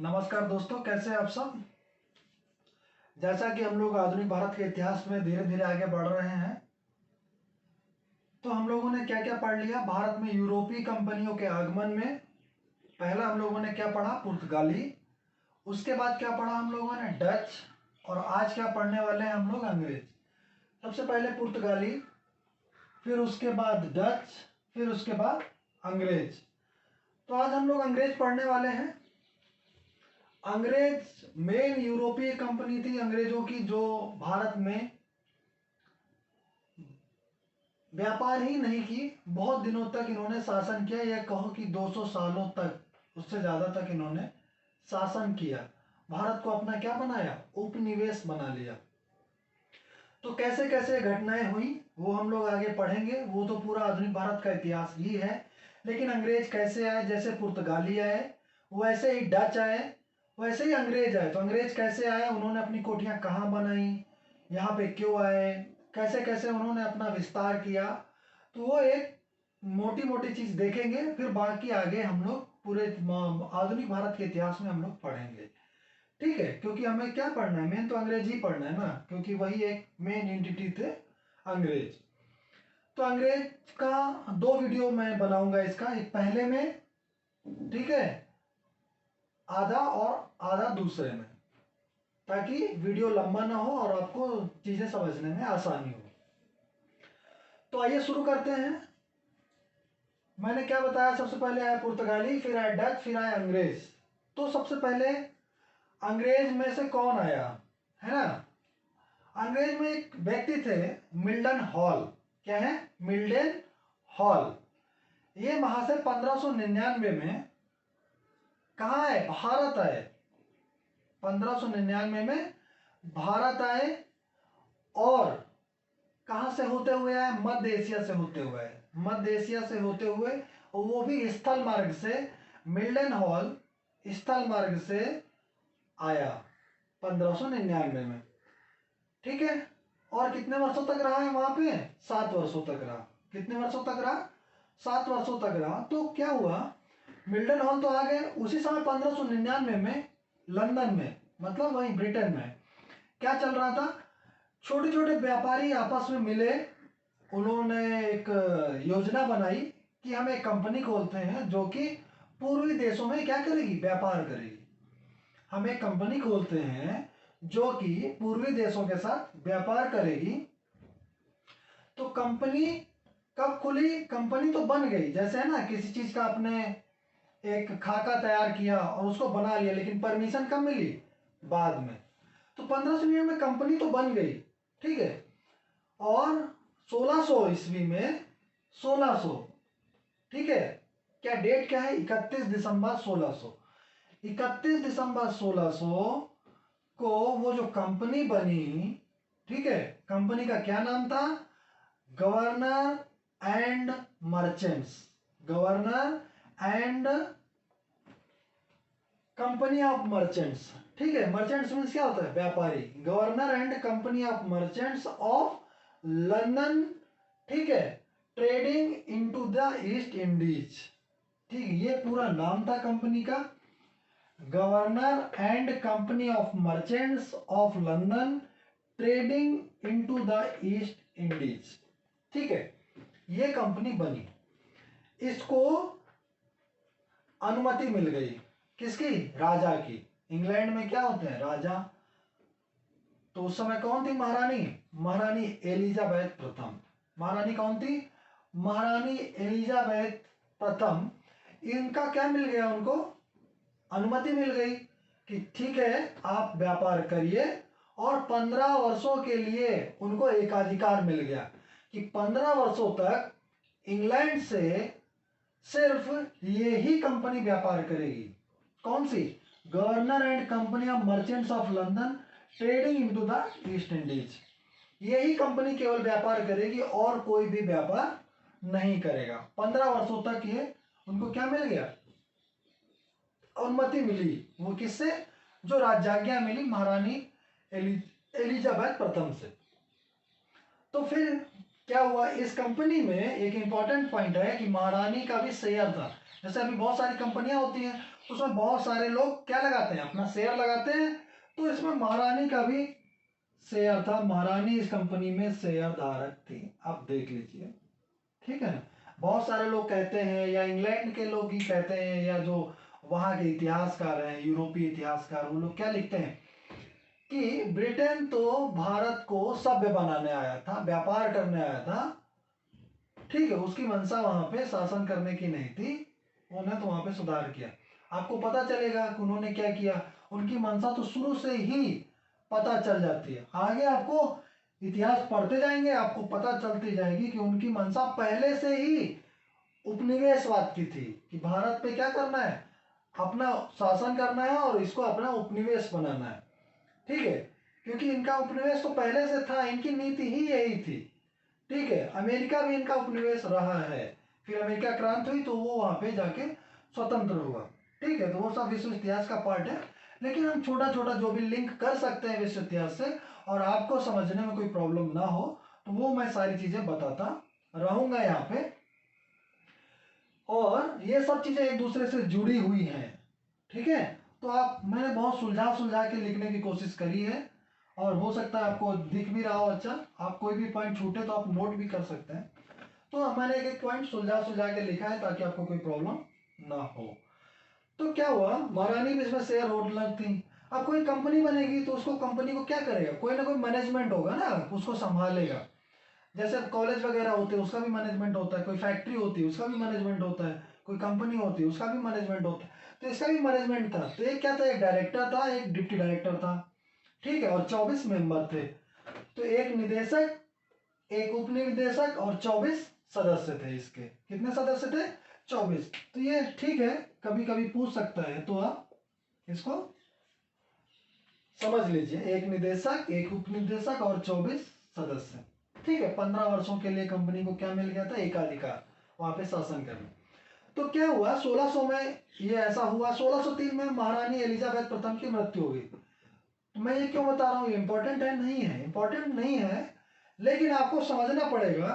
नमस्कार दोस्तों, कैसे हैं आप सब। जैसा कि हम लोग आधुनिक भारत के इतिहास में धीरे धीरे आगे बढ़ रहे हैं, तो हम लोगों ने क्या क्या पढ़ लिया। भारत में यूरोपीय कंपनियों के आगमन में पहला हम लोगों ने क्या पढ़ा, पुर्तगाली। उसके बाद क्या पढ़ा हम लोगों ने, डच। और आज क्या पढ़ने वाले हैं हम लोग, अंग्रेज। सबसे पहले पुर्तगाली, फिर उसके बाद डच, फिर उसके बाद अंग्रेज। तो आज हम लोग अंग्रेज पढ़ने वाले हैं। अंग्रेज मेन यूरोपीय कंपनी थी अंग्रेजों की, जो भारत में व्यापार ही नहीं की, बहुत दिनों तक इन्होंने शासन किया। यह कहो कि 200 सालों तक, उससे ज़्यादा तक इन्होंने शासन किया। भारत को अपना क्या बनाया, उपनिवेश बना लिया। तो कैसे कैसे घटनाएं हुई वो हम लोग आगे पढ़ेंगे। वो तो पूरा आधुनिक भारत का इतिहास ही है। लेकिन अंग्रेज कैसे आए, जैसे पुर्तगाली आए वैसे ही डच आए, वैसे ही अंग्रेज आए। तो अंग्रेज कैसे आए, उन्होंने अपनी कोठियां कहाँ बनाई, यहाँ पे क्यों आए, कैसे कैसे उन्होंने अपना विस्तार किया, तो वो एक मोटी मोटी चीज देखेंगे। फिर बाकी आगे हम लोग पूरे आधुनिक भारत के इतिहास में हम लोग पढ़ेंगे। ठीक है, क्योंकि हमें क्या पढ़ना है, मेन तो अंग्रेज ही पढ़ना है ना, क्योंकि वही एक मेन एंटिटी थे अंग्रेज। तो अंग्रेज का दो वीडियो मैं बनाऊंगा इसका, एक पहले में, ठीक है, आधा, और आधा दूसरे में, ताकि वीडियो लंबा ना हो और आपको चीजें समझने में आसानी हो। तो आइए शुरू करते हैं। मैंने क्या बताया, सबसे पहले आया पुर्तगाली, फिर आया डच, फिर आया अंग्रेज। तो सबसे पहले अंग्रेज में से कौन आया, है ना। अंग्रेज में एक व्यक्ति थे, मिल्टन हॉल। क्या है, मिल्टन हॉल। ये महाशय 1599 में कहाँ आए, भारत आए। 1599 में भारत आए, और कहां से होते हुए आए, मध्य एशिया से होते हुए आए। मध्य एशिया से होते हुए, और वो भी स्थल मार्ग से। मिल्टन हॉल स्थल मार्ग से आया 1599 में। ठीक है, और कितने वर्षों तक रहा है वहां पे, 7 वर्षों तक रहा। कितने वर्षों तक रहा, 7 वर्षों तक रहा। तो क्या हुआ, मिल्टन हॉल तो आ गए उसी समय 1599 में लंदन में, मतलब वहीं ब्रिटेन में क्या चल रहा था, छोटे छोटे व्यापारी आपस में मिले। उन्होंने एक योजना बनाई कि हम एक कंपनी खोलते हैं जो कि पूर्वी देशों में क्या करेगी, व्यापार करेगी। हम एक कंपनी खोलते हैं जो कि पूर्वी देशों के साथ व्यापार करेगी। तो कंपनी कब खुली, कंपनी तो बन गई, जैसे है ना, किसी चीज का आपने एक खाका तैयार किया और उसको बना लिया, लेकिन परमिशन कब मिली, बाद में। तो 1500 में कंपनी तो बन गई, ठीक है। और 1600 ईस्वी में, 1600, ठीक है, क्या डेट क्या है, 31 दिसंबर 1600। 31 दिसंबर 1600 को वो जो कंपनी बनी, ठीक है, कंपनी का क्या नाम था, governor and merchants. Governor and company of merchants. ठीक है, मर्चेंट्स मीन्स क्या होता है, व्यापारी। Governor and company of merchants of London, ठीक है, trading into the East Indies. ठीक है, ये पूरा नाम था कंपनी का, governor and company of merchants of London trading into the East Indies. ठीक है, ये कंपनी बनी। इसको अनुमति मिल गई, किसकी, राजा की। इंग्लैंड में क्या होते हैं, राजा। तो उस समय कौन थी, महारानी, महारानी एलिजाबेथ प्रथम। महारानी कौन थी, महारानी एलिजाबेथ प्रथम। इनका क्या मिल गया, उनको अनुमति मिल गई कि ठीक है आप व्यापार करिए। और 15 वर्षों के लिए उनको एकाधिकार मिल गया कि 15 वर्षों तक इंग्लैंड से सिर्फ ये ही कंपनी व्यापार करेगी। कौन सी, governor and company of merchants of London trading into the East Indies. यही कंपनी केवल व्यापार करेगी और कोई भी व्यापार नहीं करेगा। 15 वर्षों तक ये उनको क्या मिल गया, अनुमति मिली। वो किससे, जो राजाज्ञा मिली महारानी एलिजाबेथ प्रथम से। तो फिर क्या हुआ, इस कंपनी में एक इंपॉर्टेंट पॉइंट है कि महारानी का भी शेयर था। जैसे अभी बहुत सारी कंपनियां होती हैं, उसमें बहुत सारे लोग क्या लगाते हैं, अपना शेयर लगाते हैं। तो इसमें महारानी का भी शेयर था, महारानी इस कंपनी में शेयर धारक थी। आप देख लीजिए, ठीक है ना। बहुत सारे लोग कहते हैं, या इंग्लैंड के लोग ही कहते हैं, या जो वहाँ के इतिहासकार हैं, यूरोपीय इतिहासकार, वो लोग क्या लिखते हैं कि ब्रिटेन तो भारत को सभ्य बनाने आया था, व्यापार करने आया था, ठीक है। उसकी मंशा वहां पे शासन करने की नहीं थी, उन्हें तो वहां पे सुधार किया। आपको पता चलेगा कि उन्होंने क्या किया, उनकी मंशा तो शुरू से ही पता चल जाती है। आगे आपको इतिहास पढ़ते जाएंगे, आपको पता चलती जाएगी कि उनकी मंशा पहले से ही उपनिवेशवाद की थी, कि भारत पे क्या करना है, अपना शासन करना है और इसको अपना उपनिवेश बनाना है, ठीक है। क्योंकि इनका उपनिवेश तो पहले से था, इनकी नीति ही यही थी, ठीक है। अमेरिका भी इनका उपनिवेश रहा है, फिर अमेरिका क्रांति हुई तो वो वहां पे जाके स्वतंत्र हुआ, ठीक है। तो वो सब विश्व इतिहास का पार्ट है, लेकिन हम छोटा छोटा जो भी लिंक कर सकते हैं विश्व इतिहास से, और आपको समझने में कोई प्रॉब्लम ना हो, तो वो मैं सारी चीजें बताता रहूंगा यहाँ पे। और ये सब चीजें एक दूसरे से जुड़ी हुई हैं, ठीक है। तो आप, मैंने बहुत सुलझा सुलझा के लिखने की कोशिश करी है, और हो सकता है आपको दिख भी रहा हो अच्छा। आप कोई भी पॉइंट छूटे तो आप नोट भी कर सकते हैं। तो मैंने एक एक पॉइंट सुलझा सुलझा के लिखा है ताकि आपको कोई प्रॉब्लम ना हो। तो क्या हुआ, महारानी भी इसमें शेयर होल्डर थी। अब कोई कंपनी बनेगी तो उसको, कंपनी को क्या करेगा, कोई ना कोई मैनेजमेंट होगा ना, उसको संभालेगा। जैसे कॉलेज वगैरह होते हैं उसका भी मैनेजमेंट होता है, कोई फैक्ट्री होती है उसका भी मैनेजमेंट होता है, कोई कंपनी होती है उसका भी मैनेजमेंट होता है। तो इसका भी मैनेजमेंट था। तो एक क्या था, एक डायरेक्टर था, एक डिप्टी डायरेक्टर था, ठीक है। और 24 मेंबर थे। तो एक निदेशक, एक उप निदेशक और 24 सदस्य थे। इसके कितने सदस्य थे, 24। तो ये ठीक है, कभी कभी पूछ सकता है, तो आप इसको समझ लीजिए, एक निदेशक, एक उप निदेशक और 24 सदस्य, ठीक है। 15 वर्षों के लिए कंपनी को क्या मिल गया था, एकाधिकार वहां पे शासन करना। तो क्या हुआ, 1600 में ये ऐसा हुआ। 1603 में महारानी एलिजाबेथ प्रथम की मृत्यु हो गई। तो मैं ये क्यों बता रहा हूँ, इंपॉर्टेंट है नहीं है, इंपॉर्टेंट नहीं है, लेकिन आपको समझना पड़ेगा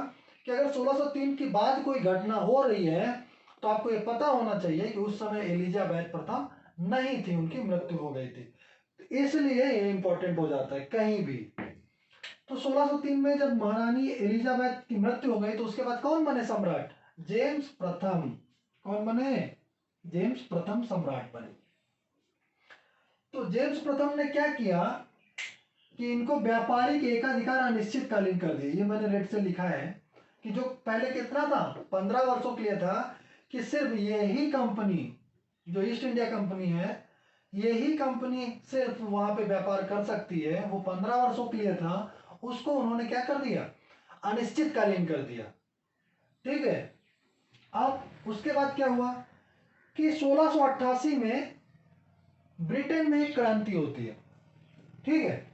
कि अगर 1603 के बाद कोई घटना हो रही है तो आपको ये पता होना चाहिए कि उस समय एलिजाबेथ प्रथम नहीं थी, उनकी मृत्यु हो गई थी। इसलिए ये इंपॉर्टेंट हो जाता है कहीं भी। तो 1603 में जब महारानी एलिजाबेथ की मृत्यु हो गई तो उसके बाद कौन बने सम्राट, जेम्स प्रथम। कौन बने, जेम्स प्रथम सम्राट बने। तो जेम्स प्रथम ने क्या किया कि इनको व्यापारिक एकाधिकार अनिश्चितकालीन कर दिए। ये मैंने रेड से लिखा है कि जो पहले कितना था, 15 वर्षों के लिए था, कि सिर्फ यही कंपनी, जो ईस्ट इंडिया कंपनी है, यही कंपनी सिर्फ वहां पे व्यापार कर सकती है। वो 15 वर्षों के लिए था, उसको उन्होंने क्या कर दिया, अनिश्चितकालीन कर दिया, ठीक है। अब उसके बाद क्या हुआ कि 1688 में ब्रिटेन में एक क्रांति होती है, ठीक है।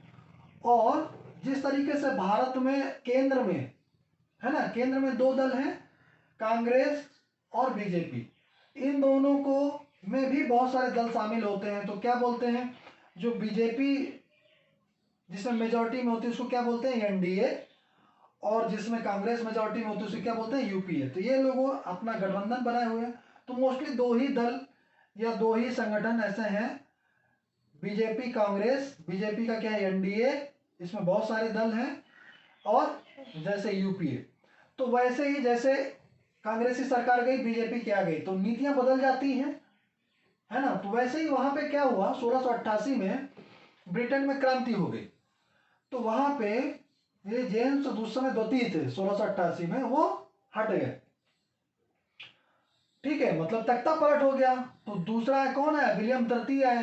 और जिस तरीके से भारत में केंद्र में है ना, केंद्र में दो दल हैं, कांग्रेस और बीजेपी। इन दोनों को में भी बहुत सारे दल शामिल होते हैं। तो क्या बोलते हैं, जो बीजेपी जिसमें मेजोरिटी में होती है उसको क्या बोलते हैं, एनडीए। और जिसमें कांग्रेस मेजोरिटी में होती है उसे क्या बोलते हैं, यूपीए। तो ये लोग अपना गठबंधन बनाए हुए हैं। तो मोस्टली दो ही दल या दो ही संगठन ऐसे हैं, बीजेपी कांग्रेस। बीजेपी का क्या है, एनडीए, इसमें बहुत सारे दल हैं। और जैसे यूपीए, तो वैसे ही जैसे कांग्रेस की सरकार गई, बीजेपी की आ गई, तो नीतियां बदल जाती हैं, है ना। तो वैसे ही वहां पे क्या हुआ, 1688 में ब्रिटेन में क्रांति हो गई। तो वहां पे ये जेम्स उस समय द्वितीय थे, 1688 में वो हट गए, ठीक है। मतलब तख्ता पलट हो गया। तो दूसरा कौन है, विलियम तृतीय आए।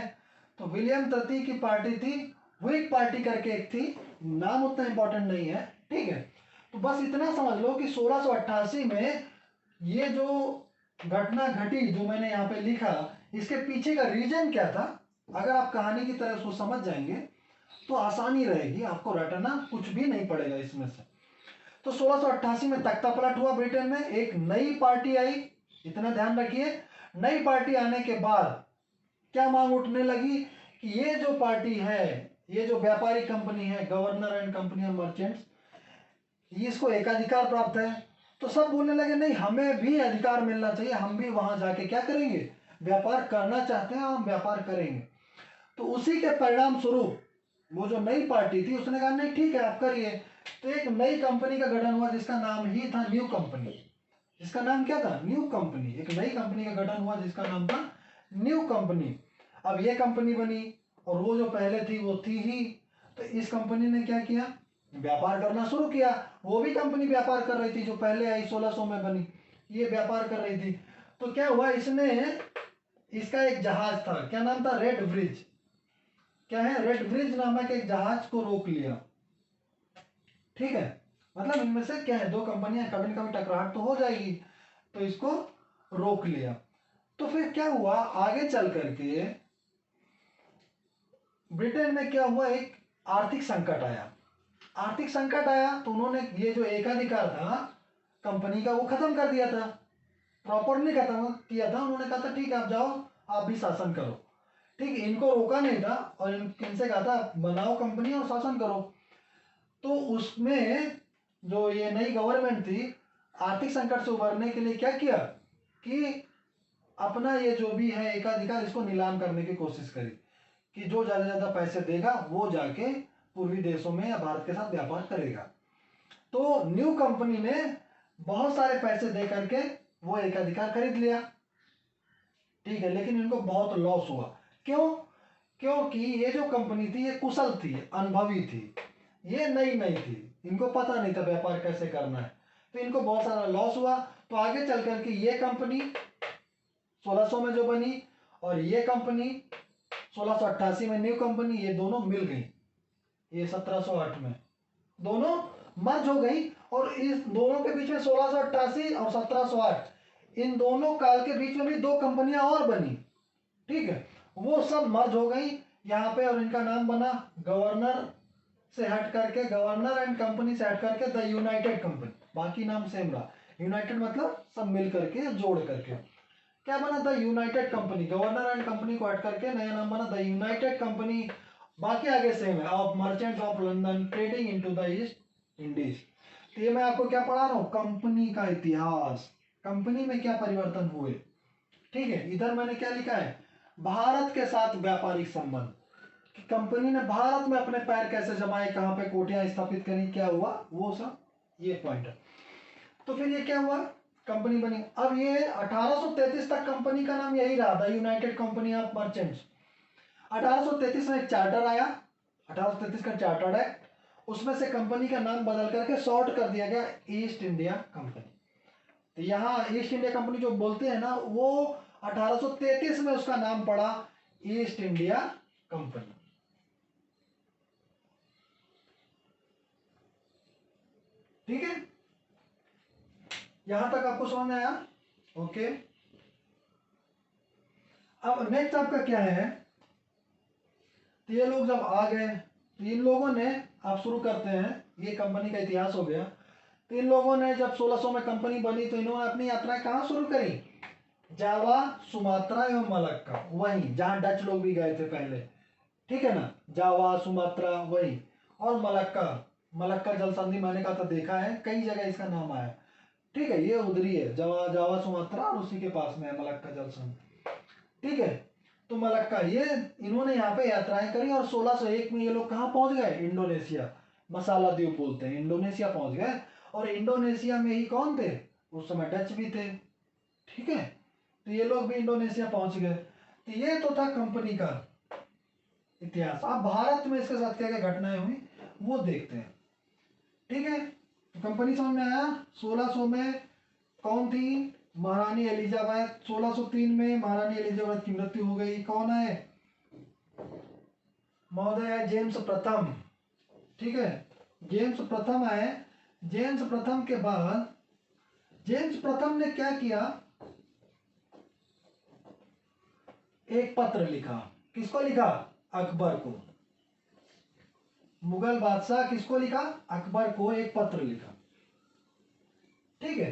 तो विलियम तृतीय की पार्टी थी व्हिग पार्टी करके एक थी, नाम उतना इंपॉर्टेंट नहीं है, ठीक है। तो बस इतना समझ लो कि 1688 में ये जो घटना घटी, जो मैंने यहाँ पे लिखा, इसके पीछे का रीजन क्या था, अगर आप कहानी की तरह उसको समझ जाएंगे तो आसानी रहेगी, आपको रटना कुछ भी नहीं पड़ेगा इसमें से। तो 1688 में तख्ता पलट हुआ ब्रिटेन में, एक नई पार्टी आई। इतना ध्यान रखिए, नई पार्टी आने के बाद क्या मांग उठने लगी कि ये जो पार्टी है, ये जो व्यापारिक कंपनी है, governor and company of merchants, ये इसको एकाधिकार प्राप्त है। तो सब बोलने लगे नहीं, हमें भी अधिकार मिलना चाहिए, हम भी वहां जाके क्या करेंगे, व्यापार करना चाहते हैं और हम व्यापार करेंगे। तो उसी के परिणाम स्वरूप वो जो नई पार्टी थी उसने कहा नहीं ठीक है आप करिए। तो एक नई कंपनी का गठन हुआ जिसका नाम ही था न्यू कंपनी। जिसका नाम क्या था, न्यू कंपनी। एक नई कंपनी का गठन हुआ जिसका नाम था न्यू कंपनी। अब ये कंपनी बनी और वो जो पहले थी वो थी ही। तो इस कंपनी ने क्या किया, व्यापार करना शुरू किया। वो भी कंपनी व्यापार कर रही थी जो पहले आई 1600 में बनी, ये व्यापार कर रही थी। तो क्या हुआ, इसने, इसका एक जहाज था, क्या नाम था, रेड ब्रिज। क्या है, रेड ब्रिज नामक एक जहाज को रोक लिया। ठीक है, मतलब इनमें से क्या है, दो कंपनियां कभी न कभी टकराहट तो हो जाएगी, तो इसको रोक लिया। तो फिर क्या हुआ, आगे चल करके ब्रिटेन में क्या हुआ, एक आर्थिक संकट आया। आर्थिक संकट आया तो उन्होंने ये जो एकाधिकार था कंपनी का वो खत्म कर दिया था, प्रॉपरली खत्म किया था। उन्होंने कहा था ठीक है आप जाओ, आप भी शासन करो। ठीक है, इनको रोका नहीं था और इनसे कहा था बनाओ कंपनी और शासन करो। तो उसमें जो ये नई गवर्नमेंट थी, आर्थिक संकट से उबरने के लिए क्या किया कि अपना ये जो भी है एकाधिकार इसको नीलाम करने की कोशिश करी कि जो ज़्यादा से ज़्यादा पैसे देगा वो जाके पूर्वी देशों में या भारत के साथ व्यापार करेगा। तो न्यू कंपनी ने बहुत सारे पैसे दे करके वो एकाधिकार खरीद लिया। ठीक है, लेकिन इनको बहुत लॉस हुआ। क्यों, क्योंकि ये जो कंपनी थी ये कुशल थी, अनुभवी थी, ये नई नई थी, इनको पता नहीं था व्यापार कैसे करना है, तो इनको बहुत सारा लॉस हुआ। तो आगे चल करके ये कंपनी 1600 में जो बनी और ये कंपनी 1688 में न्यू कंपनी, ये दोनों मिल गई, ये 1708 में दोनों मर्ज हो गई। और इस दोनों के बीच में 1688 और 1708 इन दोनों काल के बीच में भी दो कंपनियां और बनी। ठीक है, वो सब मर्ज हो गई यहाँ पे और इनका नाम बना, गवर्नर से हट करके, गवर्नर एंड कंपनी से हट करके द यूनाइटेड कंपनी। बाकी नाम सेम रहा, यूनाइटेड मतलब सब मिल करके जोड़ करके क्या बना, the United company. Governor and company को हट करके नया नाम बना द यूनाइटेड कंपनी। बाकी आगे सेम है, of merchants of London trading into the East Indies. तो ये मैं आपको क्या पढ़ा रहा हूँ, कंपनी का इतिहास, कंपनी में क्या परिवर्तन हुए। ठीक है, इधर मैंने क्या लिखा है, भारत के साथ व्यापारिक संबंध, कि कंपनी ने भारत में अपने पैर कैसे जमाए, कहाँ पे कोटियां स्थापित करी, क्या हुआ वो सब, ये पॉइंट है। तो फिर ये क्या हुआ, कंपनी बनी। अब ये 1833 तक कंपनी का नाम यही रहा, the United company of merchants. 1833 में एक चार्टर आया, 1833 का चार्टर है, उसमें से कंपनी का नाम बदल करके शॉर्ट कर दिया गया ईस्ट इंडिया कंपनी। तो यहाँ ईस्ट इंडिया कंपनी जो बोलते हैं ना, वो 1833 में उसका नाम पड़ा ईस्ट इंडिया कंपनी। ठीक है, यहां तक आपको समझ में आया, ओके। अब नेक्स्ट आपका क्या है, तो ये लोग जब आ गए तो इन लोगों ने, आप शुरू करते हैं, ये कंपनी का इतिहास हो गया। तो इन लोगों ने जब 1600 में कंपनी बनी तो इन्होंने अपनी यात्राएं कहाँ शुरू करी, जावा, सुमात्रा एवं मलक्का, वहीं जहाँ डच लोग भी गए थे पहले। ठीक है ना, जावा, सुमात्रा वही, और मलक्का। मलक्का जल संधि मैंने कहा था देखा है, कई जगह इसका नाम आया। ठीक है, ये उधरी है, जावा, जावा सुमात्रा और उसी के पास में है मलक्का जल संधि। ठीक है, तो मलक्का, ये इन्होंने यहाँ पे यात्राएं करी और 1601 में ये लोग कहाँ पहुंच गए, इंडोनेशिया, मसाला द्वीप बोलते हैं, इंडोनेशिया पहुंच गए। और इंडोनेशिया में ही कौन थे उस समय, डच भी थे। ठीक है, तो ये लोग भी इंडोनेशिया पहुंच गए। तो ये तो था कंपनी का इतिहास। अब भारत में इसके साथ क्या क्या घटनाएं हुई वो देखते हैं। ठीक है, तो कंपनी समझ में आया। 1600 में कौन थी, महारानी एलिजाबेथ। 1603 में महारानी एलिजाबेथ की मृत्यु हो गई। कौन है, महोदय जेम्स प्रथम। ठीक है, जेम्स प्रथम आए। जेम्स प्रथम के बाद जेम्स प्रथम ने क्या किया, एक पत्र लिखा। किसको लिखा, अकबर को। मुगल बादशाह किसको लिखा, अकबर को एक पत्र लिखा। ठीक है,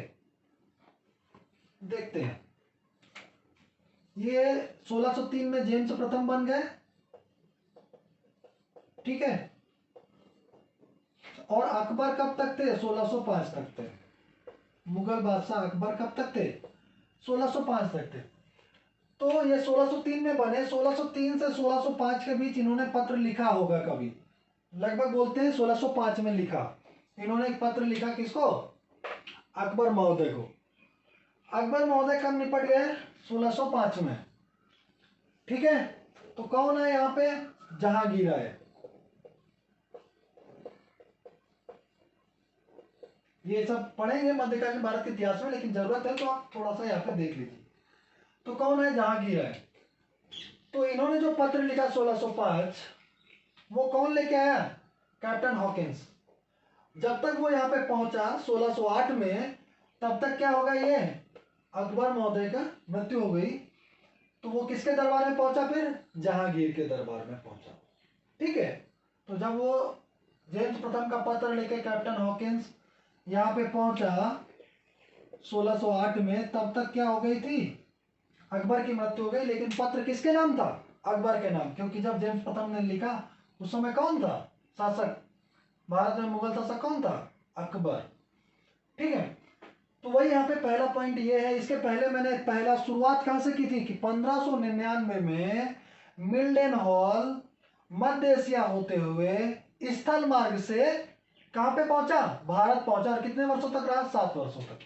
देखते हैं। ये 1603 में जेम्स प्रथम बन गए। ठीक है, और अकबर कब तक थे? 1605 तक थे। मुगल बादशाह अकबर कब तक थे? 1605 तक थे। तो ये 1603 में बने। 1603 से 1605 के बीच इन्होंने पत्र लिखा होगा कभी, लगभग बोलते हैं 1605 में लिखा। इन्होंने एक पत्र लिखा, किसको? अकबर महोदय को। अकबर महोदय कब निपट गए? 1605 में। ठीक है, तो कौन है यहाँ पे? जहांगीर आए। ये सब पढ़ेंगे मध्यकालीन भारत के इतिहास में, लेकिन जरूरत है तो आप थोड़ा सा यहाँ पे देख लीजिए। तो कौन है? जहांगीर आए। तो इन्होंने जो पत्र लिखा 1605, वो कौन लेके आया? Captain Hawkins. जब तक वो यहाँ पे पहुंचा 1608 में, तब तक क्या होगा? ये अकबर महोदय का मृत्यु हो गई। तो वो किसके दरबार में पहुंचा? फिर जहांगीर के दरबार में पहुंचा। ठीक है, तो जब वो जेम्स प्रथम का पत्र लेके कैप्टन हॉकिंस यहाँ पे पहुंचा 1608 में, तब तक क्या हो गई थी? अकबर की मृत्यु हो गई। लेकिन पत्र किसके नाम था? अकबर के नाम, क्योंकि जब जेम्स प्रथम ने लिखा उस समय कौन था शासक? भारत में मुगल शासक कौन था? अकबर। ठीक है, तो वही यहाँ पे पहला पॉइंट ये है। इसके पहले मैंने पहला शुरुआत कहाँ से की थी कि 1599 में मिल्डन हॉल मध्य एशिया होते हुए स्थल मार्ग से कहाँ पे पहुंचा? भारत पहुंचा। और कितने वर्षों तक रहा? 7 वर्षों तक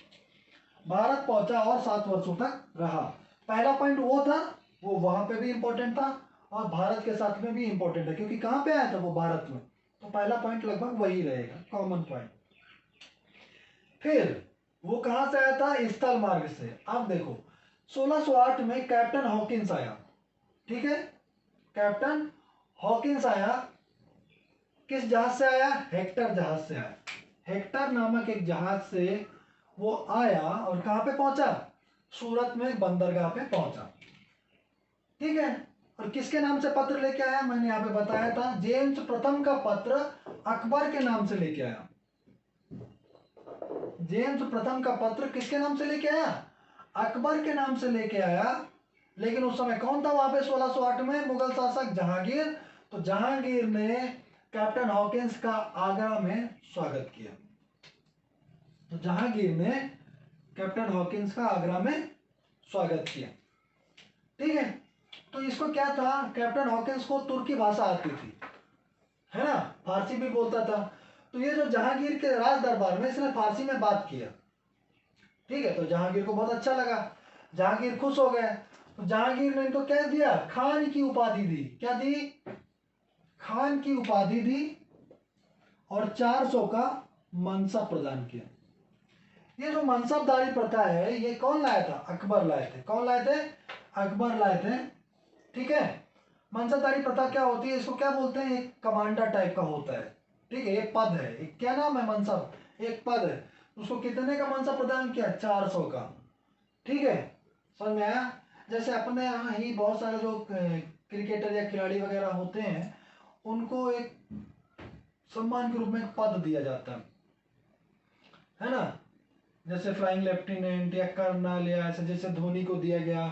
भारत पहुंचा और 7 वर्षों तक रहा। पहला पॉइंट वो था, वो वहां पे भी इंपॉर्टेंट था और भारत के साथ में भी इंपॉर्टेंट है, क्योंकि कहाँ पे आया था वो? भारत में। तो पहला पॉइंट लगभग वही रहेगा, कॉमन पॉइंट। फिर वो कहां से आया था? स्थल मार्ग से। अब देखो 1608 में कैप्टन हॉकिंस आया। ठीक है, कैप्टन हॉकिंस आया। किस जहाज से आया? हेक्टर जहाज से आया। हेक्टर नामक एक जहाज से वो आया और कहां पे पहुंचा? सूरत में बंदरगाह पे पहुंचा। ठीक है, और किसके नाम से पत्र लेके आया? मैंने यहाँ पे बताया था, जेम्स प्रथम का पत्र अकबर के नाम से लेके आया। जेम्स प्रथम का पत्र किसके नाम से लेके आया? अकबर के नाम से लेके आया। लेकिन उस समय कौन था वहां पे 1608 में? मुगल शासक जहांगीर। तो जहांगीर ने कैप्टन हॉकिंस का आगरा में स्वागत किया। तो जहांगीर ने कैप्टन हॉकिंस का आगरा में स्वागत किया। ठीक है, तो इसको क्या था? कैप्टन हॉकिंस को तुर्की भाषा आती थी, है ना, फारसी भी बोलता था। तो ये जो जहांगीर के राज दरबार में इसने फारसी में बात किया। ठीक है, तो जहांगीर को बहुत अच्छा लगा, जहांगीर खुश हो गए। तो जहांगीर ने इनको क्या दिया? खान की उपाधि दी। क्या दी? खान की उपाधि दी और 400 का मनसब प्रदान किया। ये जो मनसबदारी प्रथा है, ये कौन लाया था? अकबर लाए थे। कौन लाए थे? अकबर लाए थे। ठीक है, मनसबदारी प्रथा क्या होती है? इसको क्या बोलते हैं? एक कमांडर टाइप का होता है। ठीक है, एक पद है, एक क्या नाम है? मनसब, एक पद है। उसको कितने का मनसब प्रदान किया? 400 का। ठीक है, समझ में आया? जैसे अपने यहाँ ही बहुत सारे जो क्रिकेटर या खिलाड़ी वगैरह होते हैं, उनको एक सम्मान के रूप में एक पद दिया जाता है ना, जैसे फ्लाइंग लेफ्टिनेंट या कर्नल, या ऐसे जैसे धोनी को दिया गया,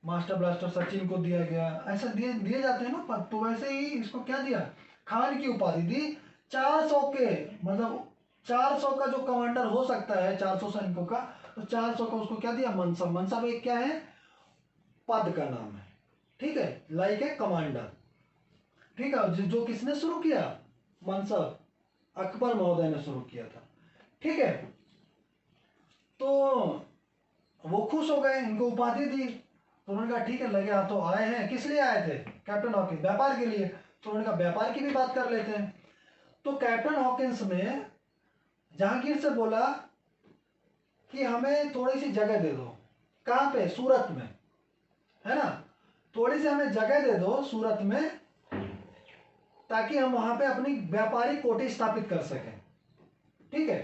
मास्टर ब्लास्टर सचिन को दिया गया, ऐसा दिए दिए जाते हैं ना पद। तो वैसे ही इसको क्या दिया? खान की उपाधि दी। 400 के, मतलब 400 का जो कमांडर हो सकता है 400 सैनिकों का, तो 400 का उसको क्या दिया? मनसब। मनसब एक क्या है? पद का नाम है। ठीक है, लाइक ए कमांडर। ठीक है, जो किसने शुरू किया? मनसब अकबर महोदय ने शुरू किया था। ठीक है, तो वो खुश हो गए, इनको उपाधि दी। तो उन्होंने कहा ठीक है, लगे हाथों आए हैं। किस लिए आए थे? कैप्टन हॉकिंस, व्यापार के लिए। तो उन्होंने कहा व्यापार की भी बात कर लेते हैं। तो कैप्टन हॉकिंस ने जहांगीर से बोला कि हमें थोड़ी सी जगह दे दो। कहाँ पे? सूरत में, है ना। थोड़ी सी हमें जगह दे दो सूरत में, ताकि हम वहां पे अपनी व्यापारिक कोठी स्थापित कर सकें। ठीक है,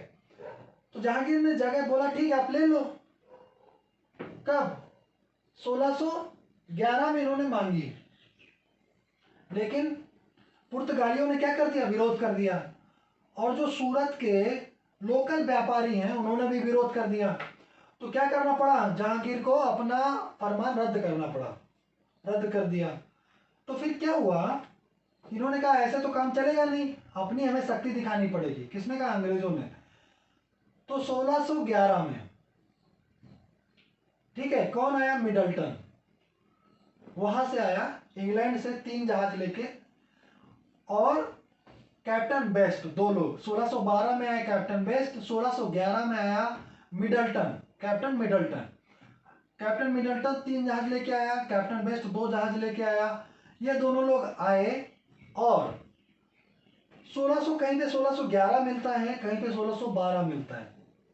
तो जहांगीर ने जगह बोला ठीक है आप ले लो। कब? 1611 में इन्होंने मांगी, लेकिन पुर्तगालियों ने क्या कर दिया? विरोध कर दिया। और जो सूरत के लोकल व्यापारी हैं उन्होंने भी विरोध कर दिया। तो क्या करना पड़ा? जहांगीर को अपना फरमान रद्द करना पड़ा, रद्द कर दिया। तो फिर क्या हुआ? इन्होंने कहा ऐसे तो काम चलेगा नहीं, अपनी हमें शक्ति दिखानी पड़ेगी। किसने कहा? अंग्रेजों ने। तो 1611 में, ठीक है, कौन आया? मिडल्टन। वहां से आया इंग्लैंड से 3 जहाज लेके, और कैप्टन बेस्ट, 2 लोग। 1612 में आया कैप्टन बेस्ट, 1611 में आया Middleton, captain Middleton. Captain Middleton 3 जहाज लेके आया, कैप्टन बेस्ट 2 जहाज लेके आया। ये दोनों लोग आए, और 1600 कहीं पे 1611 मिलता है, कहीं पे 1612 मिलता है।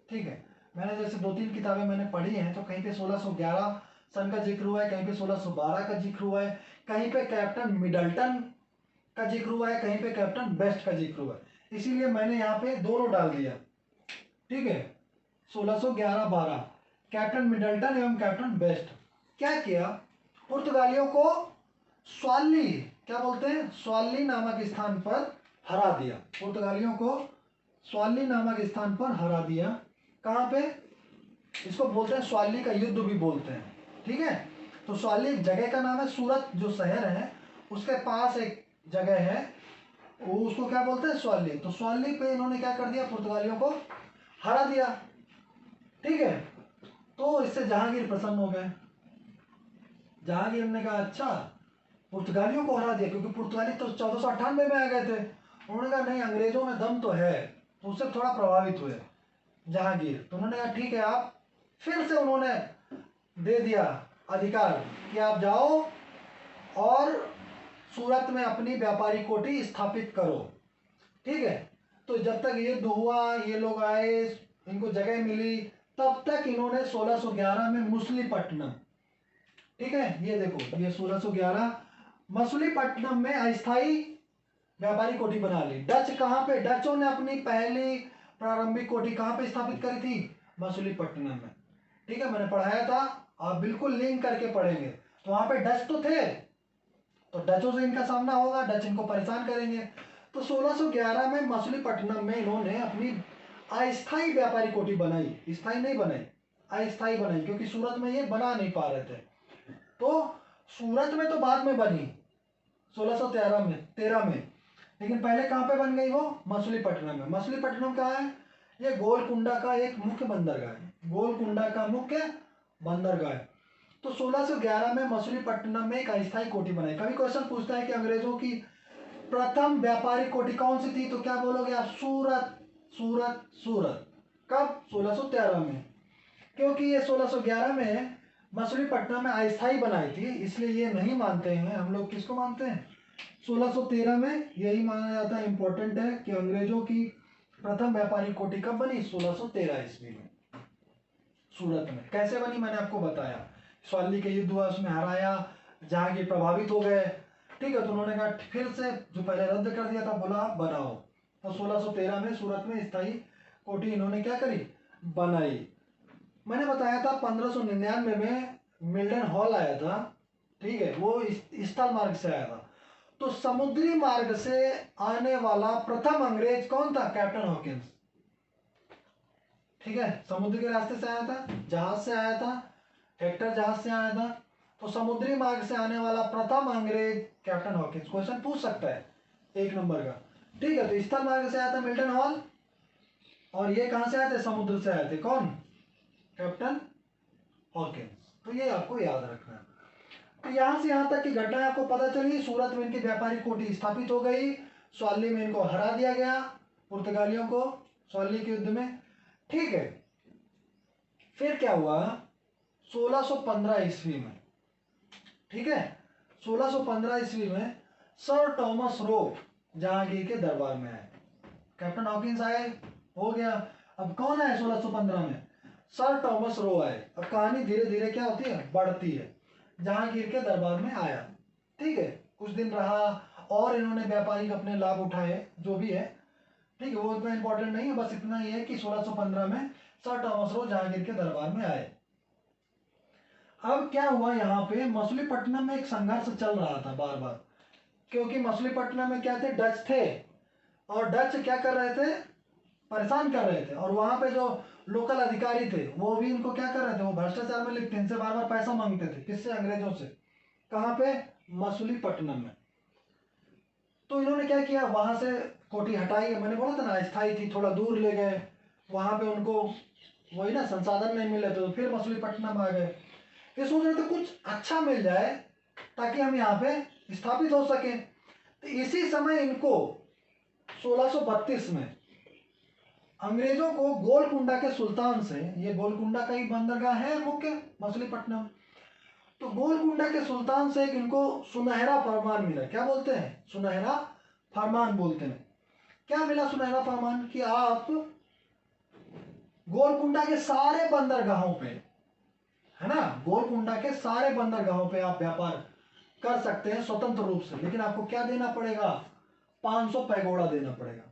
ठीक है, मैंने जैसे 2-3 किताबें मैंने पढ़ी हैं, तो कहीं पे 1611 सन का जिक्र हुआ है, कहीं पे 1612 का जिक्र हुआ है, कहीं पे कैप्टन मिडल्टन का जिक्र हुआ है, कहीं पे कैप्टन बेस्ट का जिक्र हुआ है। इसीलिए मैंने यहाँ पे दोनों डाल दिया। ठीक है, 1611-12 कैप्टन मिडल्टन एवं कैप्टन बेस्ट क्या किया? पुर्तगालियों को स्वाली, क्या बोलते हैं, स्वाली नामक स्थान पर हरा दिया। पुर्तगालियों को स्वाली नामक स्थान पर हरा दिया। कहाँ पे? इसको बोलते हैं स्वाली का युद्ध भी बोलते हैं। ठीक है, तो स्वाली एक जगह का नाम है, सूरत जो शहर है उसके पास एक जगह है, वो उसको क्या बोलते हैं? स्वाली। तो स्वाली पे इन्होंने क्या कर दिया? पुर्तगालियों को हरा दिया। ठीक है, तो इससे जहांगीर प्रसन्न हो गए। जहांगीर ने कहा अच्छा, पुर्तगालियों को हरा दिया, क्योंकि पुर्तगाली तो 1498 में आ गए थे। उन्होंने कहा नहीं, अंग्रेजों में दम तो है, तो उससे थोड़ा प्रभावित हुए जहांगीर। तो उन्होंने कहा ठीक है, आप फिर से उन्होंने दे दिया अधिकार कि आप जाओ और सूरत में अपनी व्यापारी कोठी स्थापित करो। ठीक है, तो जब तक युद्ध हुआ, ये लोग आए, इनको जगह मिली, तब तक इन्होंने 1611 में मछलीपट्टनम, ठीक है, ये देखो, ये 1611 मछलीपट्टनम में अस्थायी व्यापारी कोठी बना ली। डच कहाँ पे? डचों ने अपनी पहली प्रारंभिक कोठी कहाँ पे स्थापित करी थी? मछलीपट्टनम में। ठीक है, मैंने पढ़ाया था, आप बिल्कुल लिंक करके पढ़ेंगे। तो वहां पे डच तो थे, तो डचों से इनका सामना होगा, डच इनको परेशान करेंगे। तो 1611 में मछलीपट्टनम में इन्होंने अपनी अस्थायी व्यापारी कोठी बनाई। स्थायी नहीं बनाई, अस्थायी बनाई, क्योंकि सूरत में ये बना नहीं पा रहे थे। तो सूरत में तो बाद में बनी 1613 में, लेकिन पहले कहाँ पे बन गई वो? मछलीपट्टनम में। मछलीपट्टनम कहाँ है? ये गोलकुंडा का एक मुख्य बंदरगाह है, गोलकुंडा का मुख्य बंदरगाह है। तो 1611 में मछलीपट्टनम में एक अस्थायी कोठी बनाई। कभी क्वेश्चन पूछता है कि अंग्रेजों की प्रथम व्यापारिक कोठी कौन सी थी, तो क्या बोलोगे आप? सूरत, सूरत, सूरत। कब? 1613 में, क्योंकि ये 1611 में मछलीपट्टनम में अस्थायी बनाई थी, इसलिए ये नहीं मानते हैं। हम लोग किसको मानते हैं? 1613 में यही माना जाता है, इंपॉर्टेंट है, कि अंग्रेजों की प्रथम व्यापारिक कोठी कब बनी? 1613 ईस्वी में, सूरत में। कैसे बनी मैंने आपको बताया, स्वाली के युद्ध हुआ, उसमें हराया, जहांगीर प्रभावित हो गए। ठीक है, तो उन्होंने कहा फिर से जो पहले रद्द कर दिया था, बोला आप बनाओ। तो 1613 में सूरत में स्थायी कोठी इन्होंने क्या करी? बनाई। मैंने बताया था 1599 में मिल्टन हॉल आया था। ठीक है, वो स्थल मार्ग से आया था। तो समुद्री मार्ग से आने वाला प्रथम अंग्रेज कौन था? Captain Hawkins. ठीक है, समुद्र के रास्ते से आया था, जहाज से आया था, हेक्टर जहाज से आया था। तो समुद्री मार्ग से आने वाला प्रथम अंग्रेज कैप्टन हॉकिंस। क्वेश्चन पूछ सकता है 1 नंबर का। ठीक है, तो स्थल मार्ग से आया था मिल्टन हॉल, और ये कहां से आए थे? समुद्र से आए थे। कौन? Captain Hawkins. तो ये आपको याद रखना है। तो यहां से यहां तक की घटना आपको पता चली। सूरत में इनकी व्यापारिक कोठी स्थापित हो गई, स्वाली में इनको हरा दिया गया, पुर्तगालियों को, स्वाली के युद्ध में। ठीक है, फिर क्या हुआ? 1615 ईस्वी में, ठीक है, 1615 ईस्वी में सर टॉमस रो जहांगीर के दरबार में आए। कैप्टन हॉकिंस आए, हो गया। अब कौन आए 1615 में? सर टॉमस रो आए। अब कहानी धीरे धीरे क्या होती है? बढ़ती है। जहांगीर के दरबार में आया, ठीक है, कुछ दिन रहा, और इन्होंने व्यापारिक अपने लाभ उठाए, जो भी है। ठीक है, वो इतना इंपॉर्टेंट नहीं है, बस इतना ही है कि 1615 में सर टॉमस रो जहांगीर के दरबार में आए। अब क्या हुआ? यहाँ पे मछलीपट्टनम में एक संघर्ष चल रहा था बार बार, क्योंकि मछलीपट्टनम में क्या थे? डच थे, और डच क्या कर रहे थे? परेशान कर रहे थे। और वहां पे जो लोकल अधिकारी थे, वो भी इनको क्या कर रहे थे? वो भ्रष्टाचार में लिप्त थे, इनसे बार बार पैसा मांगते थे। किससे? अंग्रेजों से। कहाँ पे? मछलीपट्टनम में। तो इन्होंने क्या किया? वहां से कोठी हटाई, मैंने बोला था ना अस्थाई थी, थोड़ा दूर ले गए, वहां पे उनको वही ना संसाधन नहीं मिले तो फिर मछलीपट्टनम आ गए। ये सोच रहे थे कुछ अच्छा मिल जाए ताकि हम यहाँ पे स्थापित हो सके। तो इसी समय इनको 1632 में अंग्रेजों को गोलकुंडा के सुल्तान से, ये गोलकुंडा का ही बंदरगाह है मुख्य मछलीपट्टनम, तो गोलकुंडा के सुल्तान से एक इनको सुनहरा फरमान मिला। क्या बोलते हैं? सुनहरा फरमान बोलते हैं। क्या मिला सुनहरा फरमान? कि आप गोलकुंडा के सारे बंदरगाहों पे, है ना, गोलकुंडा के सारे बंदरगाहों पे आप व्यापार कर सकते हैं स्वतंत्र रूप से, लेकिन आपको क्या देना पड़ेगा? 500 पैगोड़ा देना पड़ेगा।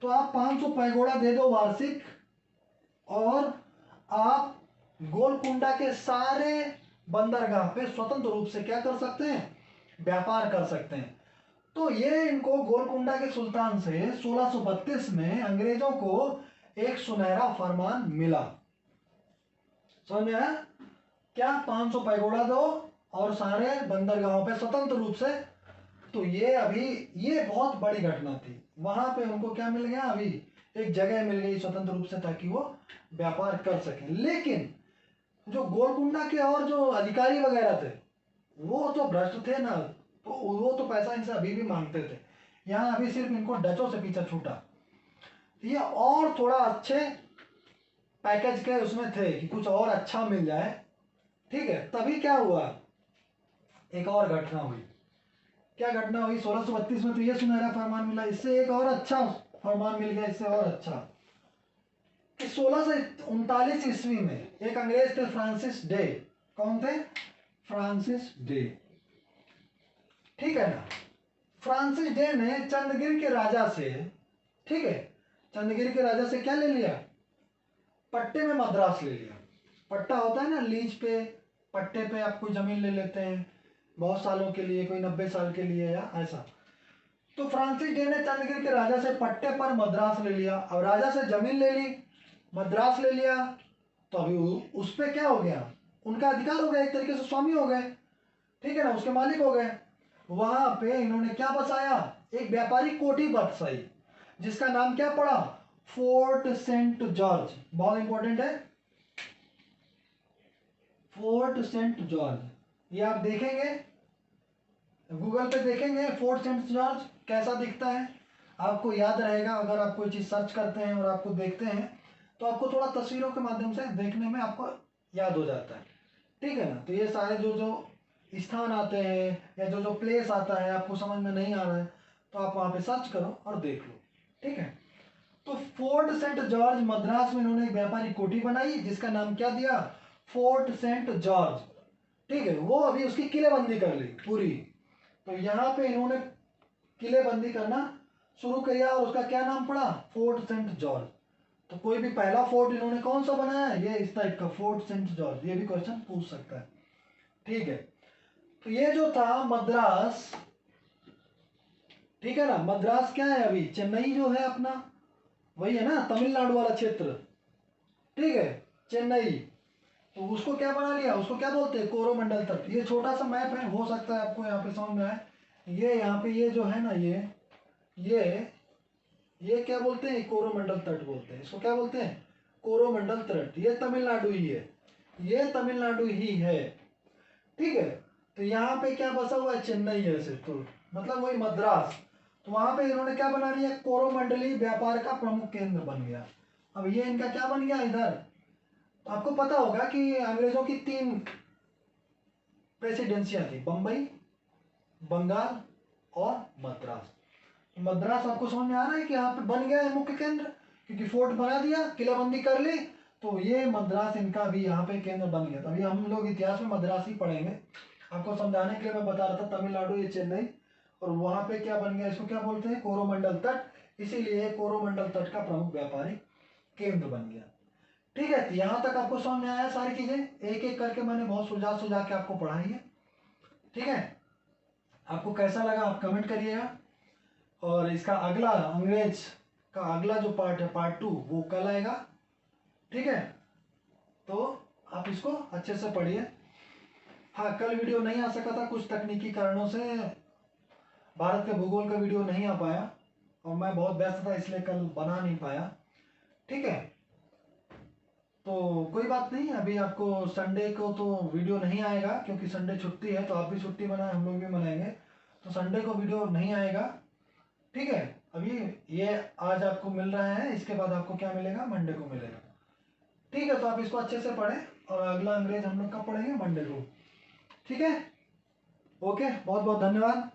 तो आप 500 पैगोड़ा दे दो वार्षिक, और आप गोलकुंडा के सारे बंदरगाह पे स्वतंत्र रूप से क्या कर सकते हैं? व्यापार कर सकते हैं। तो ये इनको गोलकुंडा के सुल्तान से 1632 में अंग्रेजों को एक सुनहरा फरमान मिला। समझ में आया? क्या? 500 पैगोड़ा दो और सारे बंदरगाहों पे स्वतंत्र रूप से। तो ये अभी ये बहुत बड़ी घटना थी। वहां पे उनको क्या मिल गया? अभी एक जगह मिल गई स्वतंत्र रूप से ताकि वो व्यापार कर सकें। लेकिन जो गोलकुंडा के और जो अधिकारी वगैरह थे वो तो भ्रष्ट थे ना, तो वो तो पैसा इनसे अभी भी मांगते थे। यहाँ अभी सिर्फ इनको डचों से पीछा छूटा। ये और थोड़ा अच्छे पैकेज के उसमें थे कि कुछ और अच्छा मिल जाए, ठीक है। तभी क्या हुआ? एक और घटना हुई। क्या घटना हुई? 1632 में तो ये सुनहरा फरमान मिला, इससे एक और अच्छा फरमान मिल गया, इससे और अच्छा कि 1639 ईस्वी में एक अंग्रेज थे फ्रांसिस डे। कौन थे? फ्रांसिस डे, ठीक है ना। फ्रांसिस डे ने चंद्रगिरी के राजा से, ठीक है, चंद्रगिरी के राजा से क्या ले लिया? पट्टे में मद्रास ले लिया। पट्टा होता है ना, लीज पे, पट्टे पे आप कोई जमीन ले लेते हैं बहुत सालों के लिए, कोई 90 साल के लिए या ऐसा। तो फ्रांसिस डे ने चंद्रगिरी के राजा से पट्टे पर मद्रास ले लिया। अब राजा से जमीन ले ली, मद्रास ले लिया, तो अभी उस पे क्या हो गया? उनका अधिकार हो गया, एक तरीके से स्वामी हो गए, ठीक है ना, उसके मालिक हो गए। वहां पे इन्होंने क्या बसाया? एक व्यापारी कोठी बसाई जिसका नाम क्या पड़ा? Fort Saint George. बहुत इंपॉर्टेंट है, फोर्ट सेंट जॉर्ज। ये आप देखेंगे गूगल पे, देखेंगे फोर्ट सेंट जॉर्ज कैसा दिखता है, आपको याद रहेगा। अगर आप कोई चीज सर्च करते हैं और आपको देखते हैं तो आपको थोड़ा तस्वीरों के माध्यम से देखने में आपको याद हो जाता है, ठीक है ना। तो ये सारे जो जो स्थान आते हैं या जो जो प्लेस आता है आपको समझ में नहीं आ रहा है तो आप वहां पे सर्च करो और देख लो, ठीक है। तो फोर्ट सेंट जॉर्ज मद्रास में इन्होंने एक व्यापारी कोठी बनाई जिसका नाम क्या दिया? फोर्ट सेंट जॉर्ज, ठीक है। वो अभी उसकी किलेबंदी कर ली पूरी। तो यहाँ पे इन्होंने किलेबंदी करना शुरू किया और उसका क्या नाम पड़ा? Fort Saint George. तो कोई भी पहला फोर्ट इन्होंने कौन सा बनाया? ये इस टाइप का, फोर्ट सेंट जॉर्ज। ये भी क्वेश्चन पूछ सकता है, ठीक है। तो ये जो था मद्रास, ठीक है ना, मद्रास क्या है? अभी चेन्नई जो है अपना, वही है ना, तमिलनाडु वाला क्षेत्र, ठीक है, चेन्नई। तो उसको क्या बना लिया? उसको क्या बोलते हैं? कोरोमंडल तट। ये छोटा सा मैप है, हो सकता है आपको यहाँ पे समझ में आए। ये यहाँ पे ये जो है ना, ये क्या बोलते हैं? कोरोमंडल तट बोलते हैं इसको। क्या बोलते हैं? कोरोमंडल तट। ये तमिलनाडु ही है, ये तमिलनाडु ही है, ठीक है। तो यहाँ पे क्या बसा हुआ है? चेन्नई है सिर्फ, तो मतलब वही मद्रास। तो वहां पे इन्होंने क्या बना लिया? कोरोमंडली व्यापार का प्रमुख केंद्र बन गया। अब ये इनका क्या बन गया इधर? तो आपको पता होगा कि अंग्रेजों की 3 प्रेसिडेंसियां थी, बंबई, बंगाल और मद्रास। मद्रास आपको समझ में आ रहा है कि यहाँ पे बन गया है मुख्य केंद्र, क्योंकि फोर्ट बना दिया, किलाबंदी कर ली, तो ये मद्रास इनका भी यहाँ पे केंद्र बन गया। अभी हम लोग इतिहास में मद्रास ही पढ़ेंगे। आपको समझाने के लिए मैं बता रहा था तमिलनाडु, ये चेन्नई, और वहां पे क्या बन गया? इसको क्या बोलते हैं? कोरोमंडल तट। इसीलिए कोरोमंडल तट का प्रमुख व्यापारिक केंद्र बन गया, ठीक है। तो यहाँ तक आपको समझ में आया सारी चीजें? एक एक करके मैंने बहुत सुझा सुझा के आपको पढ़ाई है, ठीक है। आपको कैसा लगा आप कमेंट करिएगा। और इसका अगला, अंग्रेज का अगला जो पार्ट है, पार्ट 2, वो कल आएगा, ठीक है। तो आप इसको अच्छे से पढ़िए। हाँ, कल वीडियो नहीं आ सका था, कुछ तकनीकी कारणों से भारत के भूगोल का वीडियो नहीं आ पाया, और मैं बहुत व्यस्त था इसलिए कल बना नहीं पाया। ठीक है, तो कोई बात नहीं, अभी आपको संडे को तो वीडियो नहीं आएगा क्योंकि संडे छुट्टी है, तो आप भी छुट्टी मनाएं, हम लोग भी मनाएंगे, तो संडे को वीडियो नहीं आएगा। ठीक है, अभी ये आज आपको मिल रहा है, इसके बाद आपको क्या मिलेगा, मंडे को मिलेगा। ठीक है, तो आप इसको अच्छे से पढ़ें और अगला अंग्रेज हम लोग कब पढ़ेंगे, मंडे को। ठीक है, ओके, बहुत बहुत धन्यवाद।